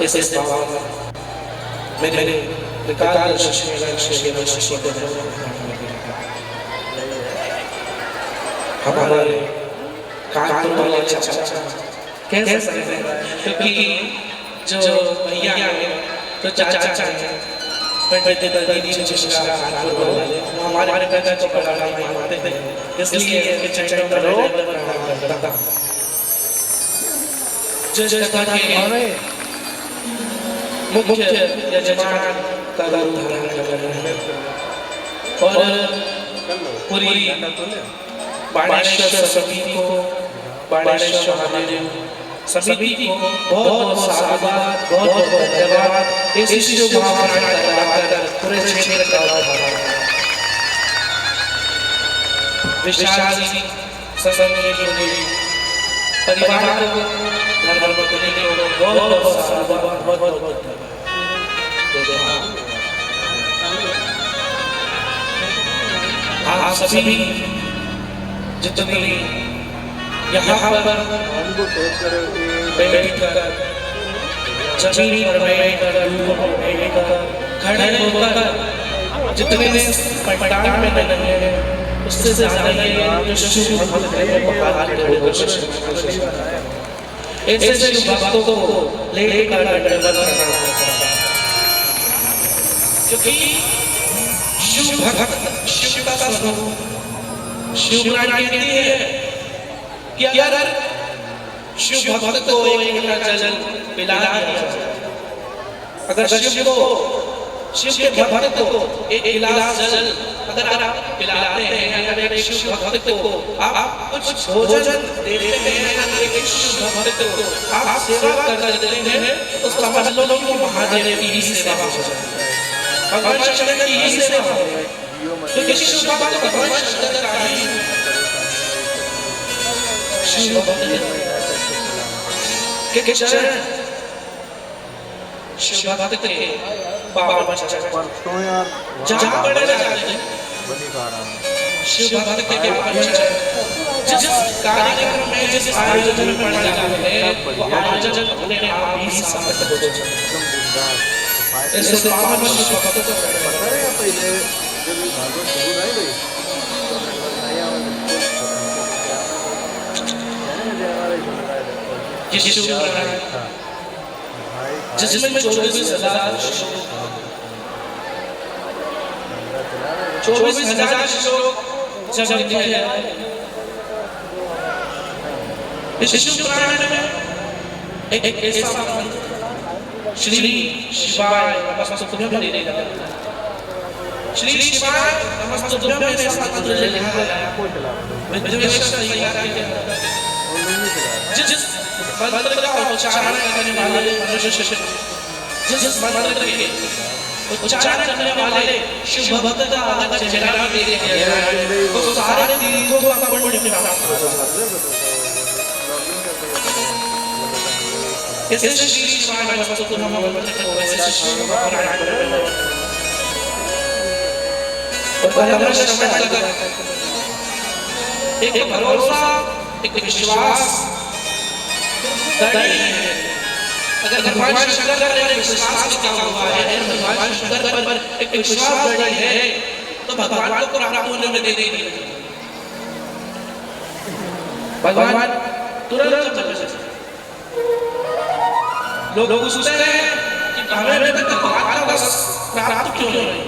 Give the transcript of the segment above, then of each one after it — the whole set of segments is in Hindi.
इस भाव मेरे विकार शशि हमारे कानपुर वाले चाचा कैसे सकते हैं, क्योंकि जो भैया है जो चाचा है पंडित दीदी जिसका कानपुर वाले हमारे पिता को बड़ा भाई मानते थे, इसलिए कि चैतन्य प्रभु करता जो जगह के मुख्य यजमान का रूप धारण कर रहे हैं और पूरी बाणेश्वर समिति को, बाणेश्वर महादेव समिति को बहुत साधुवाद, बहुत धन्यवाद। इस शुभ भावना कराकर पूरे क्षेत्र का विशाल सत्संग के परिवार को धर्म को बहुत साधुवाद, बहुत आप सभी जितने यहाँ पर बैठकर जमीन पर बैठकर खड़े होकर जितने पंडाल में लगे हैं उससे ज़्यादा ये शुभ भक्त ऐसे शुभ भक्तों को लेकर क्योंकि शुभ भक्त शिव का स्वरूप शिव पुराण कहती है कि अगर शिव भक्त को एक गिलास जल पिला दिया, अगर शिव के भक्त को एक गिलास जल अगर आप पिलाते हैं, अगर एक शिव भक्त को आप कुछ भोजन देते हैं, एक शिव भक्त को आप सेवा कर देते हैं, तो समझ लो कि महादेव की ही सेवा हो जाती है, भगवान शंकर की ही सेवा हो जाती है। क्योंकि शिव भक्त भगवान शंकर का ही शिव भक्त के चरण शिव भक्त के पावन चरण जहाँ पड़े जाते हैं शिव भक्त के पावन चरण जिस कार्यक्रम में जिस आयोजन में पड़ जाते हैं वो आयोजन अपने आप ही सार्थक हो जाता है। ऐसे पावन शिव भक्त को पता है पहले जब भागवत शुरू नहीं हुई जिसमें 24,000 श्लोक जब लिखे हैं इस शिव पुराण में एक ऐसा श्री शिवाय नमस्तुभ्यं दे देता है। श्री शिवाय नमस्तुभ्यं में ऐसा मंत्र लिखा है जिस मंत्र का उच्चारण करने वाले मनुष्य, जिस मंत्र के उच्चारण करने वाले शिव भक्त का अगर चेहरा देख जाए तो सारे तीर्थों का पुण्य प्राप्त हो जाता है। इसे श्री शिवाय नमस्तुभ्यं मंत्र को वैसे शिव पुराण और श्रवण कर एक भरोसा, एक विश्वास अगर भगवान शंकर पर एक विश्वास किया हुआ है, भगवान शंकर पर एक विश्वास बड़ी है तो भगवान को प्राप्त होने में देरी नहीं है। भगवान तुरंत लोग सोचते हैं कि हमें भगवान का प्राप्त क्यों नहीं,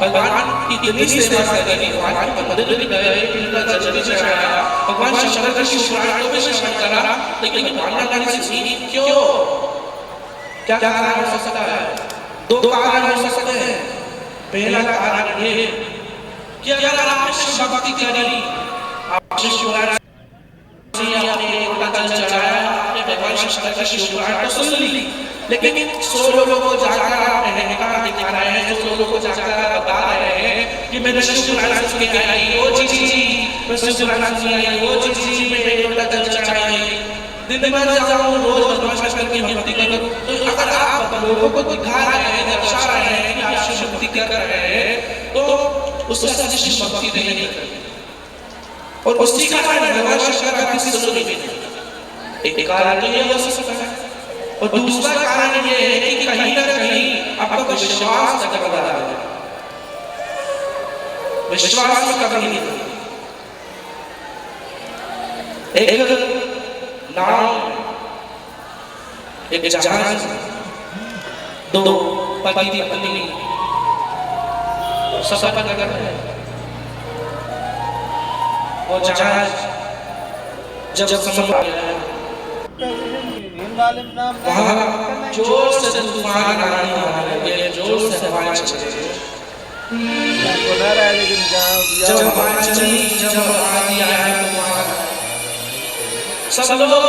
भगवान की इतनी सेवा करी, भगवान की मदद भी गए, इनका जल्दी चढ़ाया, भगवान शंकर का शिव पुराण को भी श्रवण करा, लेकिन मानना करने से क्यों? क्या कारण हो सकता है? दो कारण हो सकते हैं। पहला कारण ये कि अगर आपने शिव भक्ति करी, आपने शिव पुराण आपने जल चढ़ाया, आपने भगवान शंकर का शिव पुराण को सुन ली, लेकिन 100 लोगों को जाकर आप अहंकार दिखा रहे हैं, 100 लोगों को जाकर बता रहे हैं कि मैंने शिव पुराण सुन के आई, ओ जी मैं शिव पुराण सुन आई, ओ जी मैं लोटा जल चढ़ाई, दिन भर जाऊं रोज भगवान शंकर की भक्ति करूं। तो अगर आप लोगों को दिखा रहे हैं, दर्शा रहे हैं कि आप शिव भक्ति कर रहे हैं, तो उसका शिव भक्ति नहीं करते और उसी कारण भगवान शंकर का किसी सुन नहीं। एक कारण तो ये हो सकता है और दूसरा कारण ये है कि कहीं ना कहीं आपका विश्वास टकरा रहा है, विश्वास में कमी नहीं। एक नाव, एक जहाज, दो पति पत्नी सफर कर रहे हैं। वो जहाज जब समुद्र आ गया वहाँ जोर से तूफान आने लगे, जोर से हवाएं चली। जब हवाएं चली, जब आंधी आया तूफान, सब लोग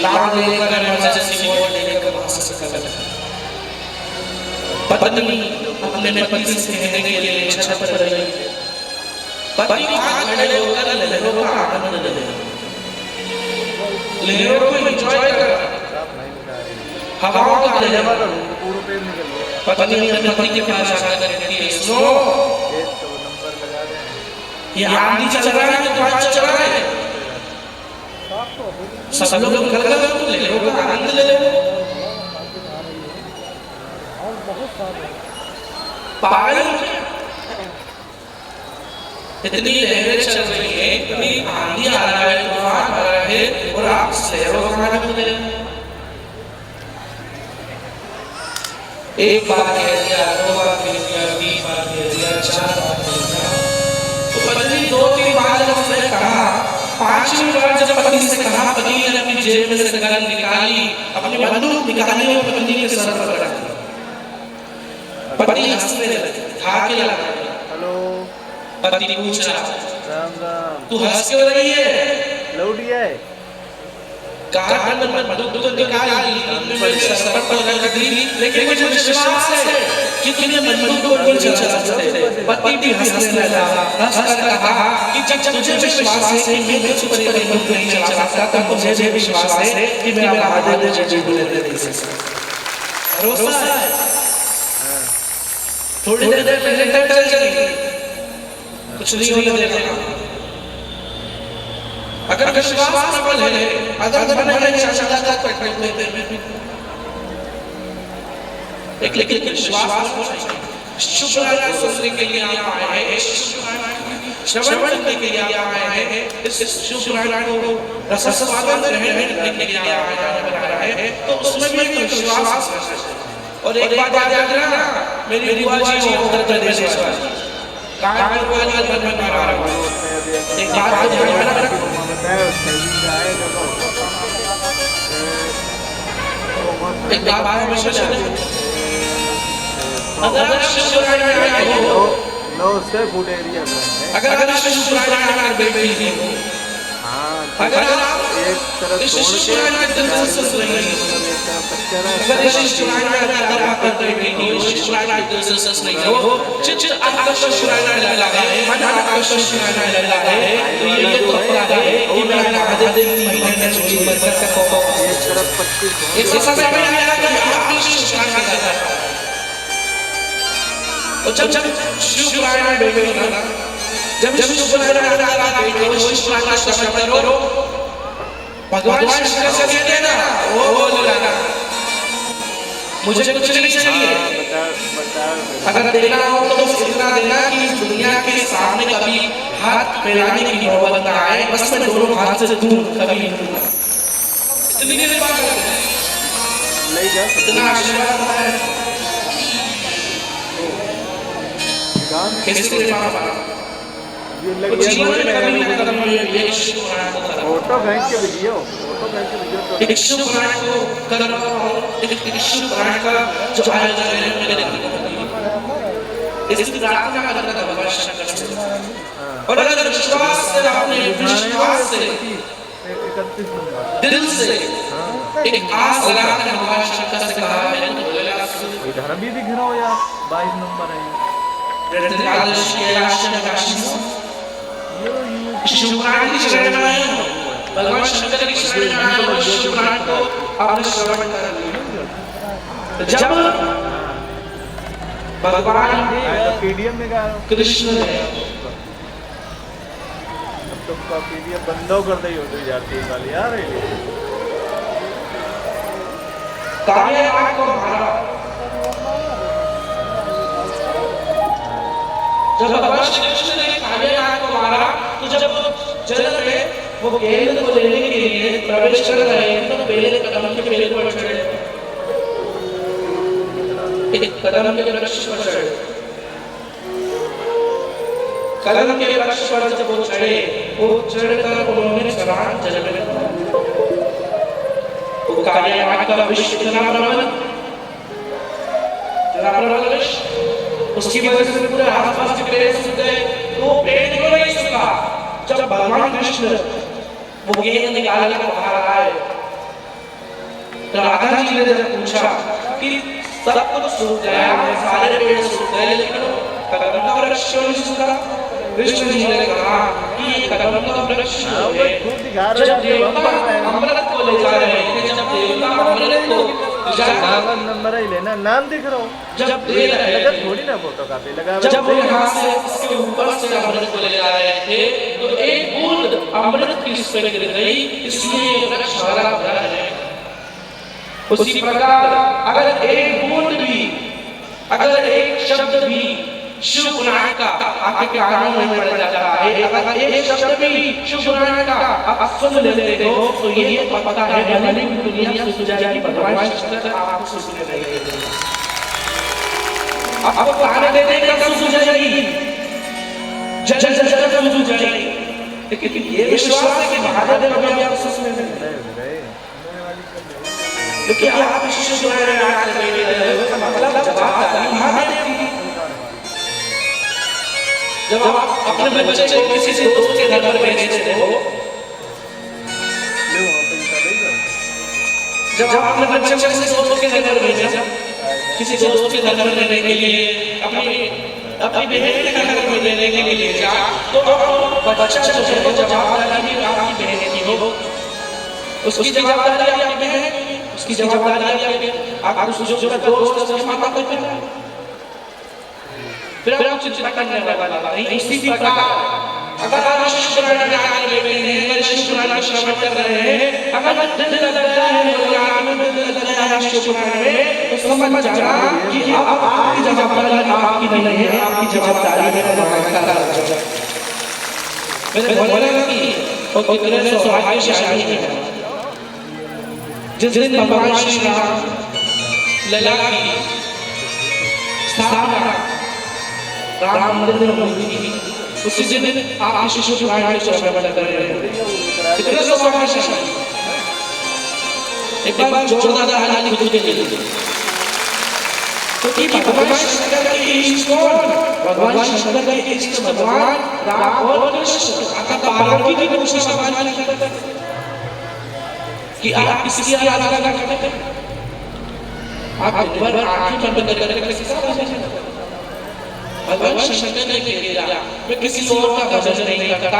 नाव लेकर इमरजेंसी मोड लेकर वहां से निकल। पत्नी अपने पति से कहने के लिए छत पर रही। पति वहां खड़े होकर लहरों का आनंद ले रहे, लहरों को एंजॉय कर रहा, हवाओं का ले रहा। पत्नी अपने पति के पास जाकर कहती है, सुनो, ये आंधी चल रहा है, तूफान चल रहा है, सब लोग निकल गए, तुम लहरों का आनंद ले लो। पागल इतनी लहरें चल रही है, इतनी आंधी आ रहा है, तूफान आ रहा है, और आप लहरों का आनंद ले लो। एक बार कह दिया, दो बार कह दिया, 20 बार कह दिया, 4 बार कह दिया, तो पत्नी 2-3 बार जब उसने कहा, 5वीं बार जब पत्नी से कहा, पति ने अपनी जेब में से गन निकाली, अपनी बंदूक निकाली और पत्नी के सर पर रख दी। पति हंसने लगे, धाके लगा। हेलो, पति पूछ रहा, राम राम, तू हंस क्यों रही है? लौटी है। कहा बंदूक तो निकाली, मेरे सर पर रख दी, लेकिन मुझे विश्वास है कि तुमने बंदूक को नहीं चला सकते। पति भी हंसने लगा, हंसकर कहा कि जब तुझे विश्वास है कि मैं तुझ पर बंदूक नहीं चला सकता, तब मुझे भी विश्वास है कि मेरा महादेव तुझे जीवन दे सकता। भरोसा है। थोड़ी देर पहले टक्कर चली, कुछ नहीं होने देगा। अगर विश्वास प्रबल है, अगर मन में क्षमता एक लेकिन विश्वास शुक्राना सुनने के लिए आप आए हैं, श्रवण करने के लिए आप आए हैं, इस शुक्राना को रसास्वादन रहने के लिए आए हैं, तो उसमें भी विश्वास है। और एक बात याद रखना, मेरी बुआ जी उत्तर प्रदेश वाली, कानपुर वाली मन में मारा रहा हूँ। एक बात ध्यान में रखना, एक बात हमेशा सुने, अगर आप शुक्राना में आए हो, 9 से फुट एरिया में है। अगर आप शुक्राना में बैठे हो, अगर आप एक तरफ इस शुक्राना के दिल से सुन रहे हो, अगर इस शुक्राना में अगर आप बैठे हो, इस शुक्राना के दिल से सुन रहे हो, चित्त आपका शुक्राना लगा है, मन आपका शुक्राना लगा है, तो ये तो पता है कि मेरा महादेव की महिमा ने मुझे बरकत का मौका दिया। एक तरफ 25 इस समय में आया कि आप शुक्राना लगा है, और जब शुक्राना बैठे हो ना, जब शुक्राना लगा बैठे हो, शुक्राना शब्द करो, भगवान शंकर से कहते हैं ना, वो बोल रहा है, मुझे कुछ नहीं चाहिए, अगर देना हो तो बस इतना देना कि इस दुनिया के सामने कभी हाथ फैलाने की नौबत ना आए, बस मैं दोनों हाथ से दूर कभी नहीं दूंगा। इतनी देर बात करते हैं, इतना आशीर्वाद है, किसके पापा जीवन में कभी ना कभी ये शुक्राना को करो। फोटो खींच के भेजियो, फोटो खींच के भेजियो। एक शुक्राना को करो, एक शुक्राना का जो आयोजन है मेरे इसकी प्रार्थना करता था भगवान शंकर से। और अगर विश्वास से आपने विश्वास से 31 नंबर दिल से एक आस लगाकर भगवान शंकर से कहा, मैंने तो बोला इधर भी दिख रहा हो यार, 22 नंबर है। शुक्राना की शरण में आए हो, भगवान शंकर की शरण में आए हो, शुक्राना को आपने श्रवण कर लिया। जब भगवान पीडीएम में गया कृष्ण ने कॉपी भी बंदो कर दे हो जाती है वाली यार ये काले आग को मारा जब भगवान श्री कृष्ण ने काले आग को मारा तो जब जल में वो गेंद को लेने के लिए प्रवेश कर रहे हैं तो पहले कदम के पेड़ पर चढ़े एक कदम के वृक्ष पर चढ़े कदम के वृक्ष पर जब वो चढ़कर उन्होंने स्नान जल में वो काले आग का विष इतना प्रबल विष उसकी वजह से पूरे आसपास के पेड़ सूख गए तो पेड़ क्यों नहीं सूखा जब भगवान कृष्ण वो गेंद निकाल कर बाहर आए तो राधा जी ने जब पूछा कि सब कुछ सूख गया सारे पेड़ सूख गए लेकिन कदम का वृक्ष क्यों नहीं सूखा कृष्ण जी ने कहा कि ये कदम का वृक्ष है जब देवता अमृत को ले जा रहे हैं जब देवता अमृत को नंबर ही लेना नाम दिख रहा हूँ जब दे रहे लगा थोड़ी ना फोटो कापी लगा जब वो यहाँ से इसके ऊपर से अमृत को ले जा रहे थे तो एक बूंद अमृत की इस पे गिर गई इसलिए वृक्ष हरा भरा है उसी प्रकार अगर एक बूंद भी अगर एक शब्द भी शिव पुराण का आपके कानों में पड़ जाता है अगर एक शब्द भी शिव पुराण का आप सुन लेते हो तो ये पता है भले दुनिया सुन जाएगी भगवान शंकर आपको सुनने नहीं आपको प्राण देने का सुन जाएगी जल जल सुन जाएगी लेकिन ये विश्वास है कि महादेव कभी आपको सुनने नहीं क्योंकि आप शिव पुराण याद कर रहे हो मतलब जवाब महादेव की जब आप अपने बच्चे को किसी से दोस्त के घर पर भेजते हो जब आप अपने बच्चे को किसी दोस्त के घर पर भेजा किसी दोस्त के घर पर रहने के लिए अपनी बहन के घर पर रहने के लिए जा तो बच्चा जो है वो जवाबदारी आपकी बहन की हो उसकी जवाबदारी आपकी बहन उसकी जवाबदारी आपकी जो दोस्त उसके माता पिता फिर आप चिंता करने वाला नहीं इसी प्रकार अगर आप शिव पुराण में आगे बैठे हैं शिव पुराण श्रवण कर रहे हैं अगर दिल लगता है भगवान में दिल लगता है शिव पुराण में तो समझ जाना कि अब आपकी जवाबदारी आपकी नहीं है आपकी जवाबदारी है भगवान का मैंने बोला कि वो कितने सौभाग्यशाली है जिस दिन भगवान श्री राम लला की स्थापना राम मंदिर में हुई थी उसी दिन आप शिशु पुराण श्रवण कर रहे हैं कितने सौभाग्यशाली एक बार जोरदार ताली खुद के लिए तो कि भगवान शंकर के इष्ट कौन भगवान शंकर के इष्ट भगवान राम और कृष्ण आता पार्वती की पूछना भगवान शंकर कि आप किसकी आराधना करते हैं आप दिन भर आंखें बंद करके किसकी आराधना करते हैं भगवान शंकर ने किया मैं किसी और का भजन नहीं करता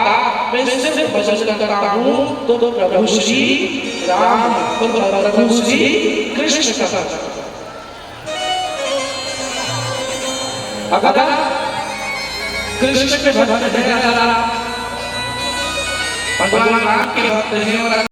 मैं सिर्फ भजन करता हूँ तो प्रभु श्री राम और प्रभु श्री कृष्ण का अगर कृष्ण के भक्त हैं भगवान राम के भक्त हैं और